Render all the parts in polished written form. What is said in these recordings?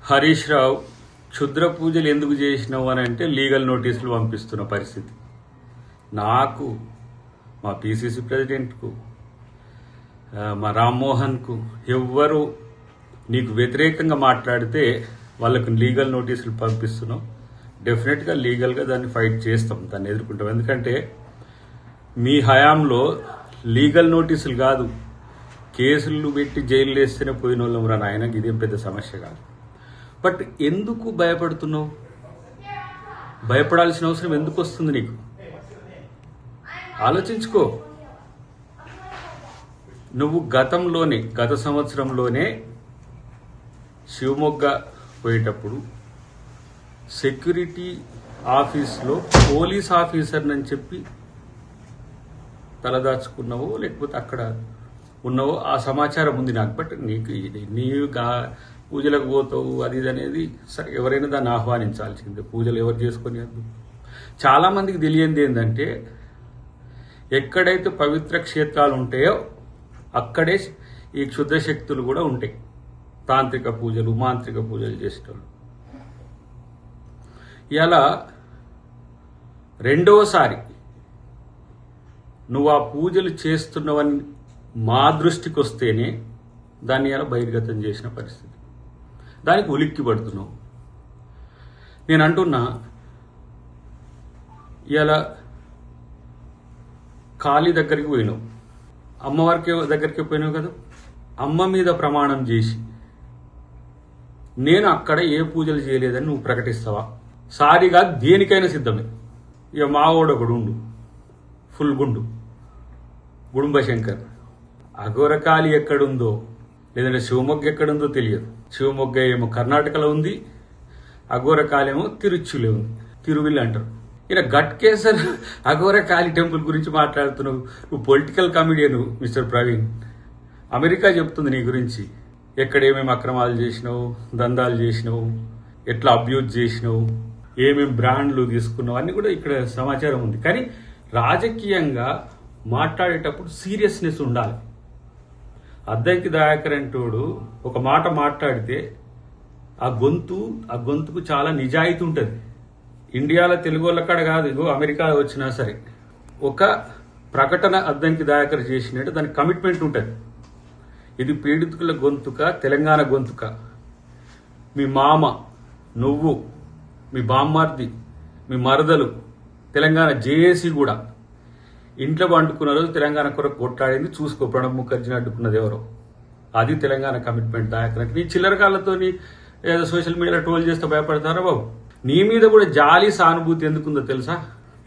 హరీష్ రావు క్షుద్ర పూజలు ఎందుకు చేసినావు అని అంటే లీగల్ నోటీసులు పంపిస్తున్న పరిస్థితి. నాకు, మా పిసిసి ప్రెసిడెంట్కు, మా రామ్మోహన్కు ఎవ్వరు నీకు వ్యతిరేకంగా మాట్లాడితే వాళ్ళకు లీగల్ నోటీసులు పంపిస్తున్నాం. డెఫినెట్గా లీగల్గా దాన్ని ఫైట్ చేస్తాం, దాన్ని ఎదుర్కొంటాం. ఎందుకంటే మీ హయాంలో లీగల్ నోటీసులు కాదు, కేసులు పెట్టి జైలు వేస్తేనే పోయిన వాళ్ళం రా నాయన, ఇదేం పెద్ద సమస్య కాదు. బట్ ఎందుకు భయపడుతున్నావు? భయపడాల్సిన అవసరం ఎందుకు వస్తుంది నీకు? ఆలోచించుకో. నువ్వు గత సంవత్సరంలోనే శివమొగ్గ పోయేటప్పుడు సెక్యూరిటీ ఆఫీస్లో పోలీస్ ఆఫీసర్ అని చెప్పి తలదాచుకున్నావో లేకపోతే అక్కడ ఉన్నావో ఆ సమాచారం ఉంది నాకు. బట్ నీవు పూజలకు పోతావు అది ఇది అనేది సరే, ఎవరైనా దాన్ని ఆహ్వానించాల్సిందే. పూజలు ఎవరు చేసుకొని చాలా మందికి తెలియంది ఏంటంటే, ఎక్కడైతే పవిత్ర క్షేత్రాలు ఉంటాయో అక్కడే ఈ క్షుద్ర శక్తులు కూడా ఉంటాయి. తాంత్రిక పూజలు, మాంత్రిక పూజలు చేసేటోళ్ళు. ఇలా రెండవసారి నువ్వు ఆ పూజలు చేస్తున్నవని మా దృష్టికి వస్తేనే దాన్ని ఇలా బహిర్గతం చేసిన పరిస్థితి. దానికి ఉలిక్కి పడుతున్నావు. నేను అంటున్నా, ఇలా కాళీ దగ్గరికి పోయినావు, అమ్మవారికి దగ్గరికి పోయినావు కదా, అమ్మ మీద ప్రమాణం చేసి నేను అక్కడ ఏ పూజలు చేయలేదని నువ్వు ప్రకటిస్తావా? సారిగా దేనికైనా సిద్ధమే. ఇక మావోడు ఒకడు ఉండు, ఫుల్ గుండు, గుడుంబ శంకర్. అఘోరకాళి ఎక్కడుందో లేదంటే శివమొగ్గ ఎక్కడుందో తెలియదు. శివమొగ్గ ఏమో కర్ణాటకలో ఉంది, అఘోరకాళి ఏమో తిరుచులో ఉంది, తిరువిల్లి అంటారు. ఇలా గట్కేసర్ అఘోరకాళి టెంపుల్ గురించి మాట్లాడుతున్నావు. నువ్వు political comedian mister Praveen. America చెప్తుంది నీ గురించి, ఎక్కడ ఏమేమి అక్రమాలు చేసినావు, దందాలు చేసినావు, ఎట్లా అబ్యూజ్ చేసినావు, ఏమేమి బ్రాండ్లు తీసుకున్నావు అన్ని కూడా ఇక్కడ సమాచారం ఉంది. కానీ రాజకీయంగా మాట్లాడేటప్పుడు సీరియస్నెస్ ఉండాలి. అద్దంకి దయాకర్ అంటోడు ఒక మాట మాట్లాడితే ఆ గొంతుకు చాలా నిజాయితీ ఉంటుంది. ఇండియాలో తెలుగు వాళ్ళ కాడ కాదు, ఇగో అమెరికా వచ్చినా సరే ఒక ప్రకటన అద్దంకి దయాకర్ చేసినట్టు దానికి కమిట్మెంట్ ఉంటుంది. ఇది పీడితుల గొంతుక, తెలంగాణ గొంతుక. మీ మామ, నువ్వు, మీ బామ్మార్ది, మీ మరదలు తెలంగాణ జేఏసీ కూడా ఇంట్లో వండుకున్న రోజు తెలంగాణ కొరకు కొట్లాడింది చూసుకో. ప్రణబ్ ముఖర్జీని అడ్డుకున్నది ఎవరో. అది తెలంగాణ కమిట్మెంట్. దాయకరికి నీ చిల్లరకాలతో ఏదో సోషల్ మీడియాలో ట్రోల్ చేస్తే భయపడతారా బాబు? నీ మీద కూడా జాలి, సానుభూతి ఎందుకుందో తెలుసా?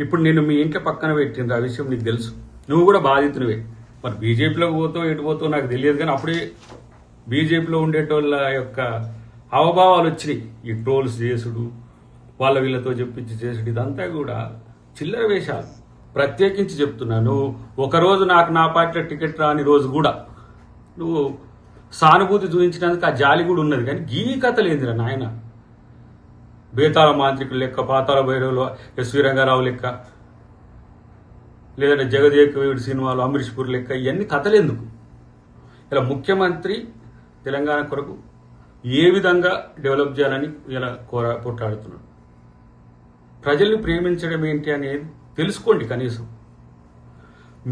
ఇప్పుడు నేను మీ ఇంట్లో పక్కన పెట్టింది, ఆ విషయం నీకు తెలుసు. నువ్వు కూడా బాధితునివే. మరి బీజేపీలోకి పోతావు ఎటు పోతావు నాకు తెలియదు, కానీ అప్పుడే బీజేపీలో ఉండేటోళ్ళ యొక్క హావభావాలు వచ్చినాయి. ఈ ట్రోల్స్ చేసుడు, వాళ్ళ వీళ్ళతో చెప్పించి చేసుడు, ఇదంతా కూడా చిల్లర వేషాలు. ప్రత్యేకించి చెప్తున్నా, నువ్వు ఒకరోజు నాకు నా పార్టీలో టికెట్ రాని రోజు కూడా నువ్వు సానుభూతి చూపించినందుకు ఆ జాలి కూడా ఉన్నది. కానీ గీ కథలు ఏందిరా నాయన? బేతాళ మాంత్రికులు లెక్క, పాతాళ భైరవులు ఎస్వి రంగారావు లెక్క, లేదంటే జగదేకవీడు సినిమాలు అమరీష్ పూర్ లెక్క, ఇవన్నీ కథలు ఎందుకు? ఇలా ముఖ్యమంత్రి తెలంగాణ కొరకు ఏ విధంగా డెవలప్ చేయాలని ఇలా పోట్లాడుతున్నాడు. ప్రజల్ని ప్రేమించడం ఏంటి అనేది తెలుసుకోండి కనీసం.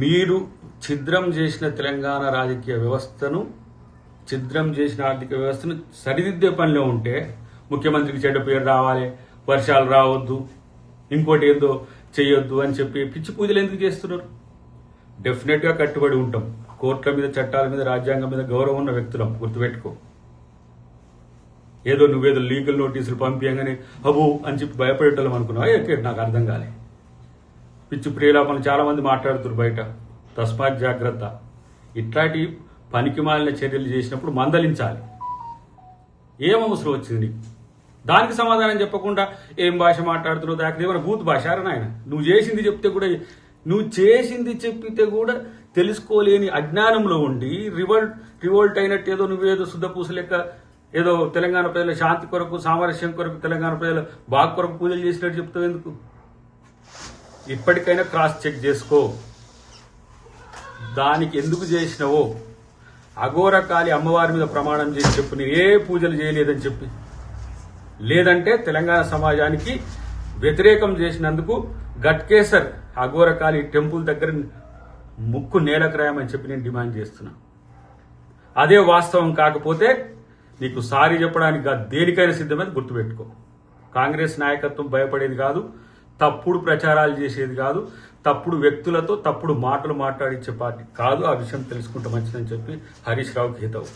మీరు ఛిద్రం చేసిన తెలంగాణ రాజకీయ వ్యవస్థను, ఛిద్రం చేసిన ఆర్థిక వ్యవస్థను సరిదిద్దే పనిలో ఉంటే ముఖ్యమంత్రికి చెడ్డ పేరు రావాలి, వర్షాలు రావద్దు, ఇంకోటి ఏందో చేయొద్దు అని చెప్పి పిచ్చి పూజలు ఎందుకు చేస్తున్నారు? డెఫినెట్గా కట్టుబడి ఉంటాం. కోర్టుల మీద, చట్టాల మీద, రాజ్యాంగం మీద గౌరవం ఉన్న వ్యక్తులం, గుర్తుపెట్టుకో. ఏదో నువ్వేదో లీగల్ నోటీసులు పంపించగానే అబు అని చెప్పి భయపడేటోళ్ళం అనుకున్నావా? ఎక్కడ నాకు అర్థం కాలే. పిచ్చి ప్రియులాపనలు చాలా మంది మాట్లాడుతున్నారు బయట. తస్మాత్ జాగ్రత్త. ఇట్లాంటి పనికి మాలిన చర్యలు చేసినప్పుడు మందలించాలి. ఏం అవసరం వచ్చింది? దానికి సమాధానం చెప్పకుండా ఏం భాష మాట్లాడుతున్నావు, దానికి ఏమైనా బూత్ భాష నాయన? నువ్వు చేసింది చెప్పితే కూడా తెలుసుకోలేని అజ్ఞానంలో ఉండి రివోల్ట్ అయినట్టు ఏదో నువ్వేదో శుద్ధపూస లెక్క ఏదో తెలంగాణ ప్రజల శాంతి కొరకు, సామరస్యం కొరకు, తెలంగాణ ప్రజల బాగు కొరకు పూజలు చేసినట్టు చెప్తావు ఎందుకు? ఇప్పటికైనా క్రాస్ చెక్ చేసుకో. దానికి ఎందుకు చేసినావో అఘోరకాళి అమ్మవారి మీద ప్రమాణం చేసి చెప్పు, నేను ఏ పూజలు చేయలేదని చెప్పి. లేదంటే తెలంగాణ సమాజానికి వ్యతిరేకం చేసినందుకు గట్కేసర్ అఘోరకాళి టెంపుల్ దగ్గర ముక్కు నేలకు రాయమని చెప్పి నేను డిమాండ్ చేస్తున్నా. అదే వాస్తవం కాకపోతే నీకు సారీ చెప్పడానికి దేనికైనా సిద్ధమని గుర్తుపెట్టుకో. కాంగ్రెస్ నాయకత్వం భయపడేది కాదు, తప్పుడు ప్రచారాలు చేసేది కాదు, తప్పుడు వ్యక్తులతో తప్పుడు మాటలు మాట్లాడించే పార్టీ కాదు. ఆ విషయం తెలుసుకుంటే మంచిదని చెప్పి హరీష్ రావుకి హితవు.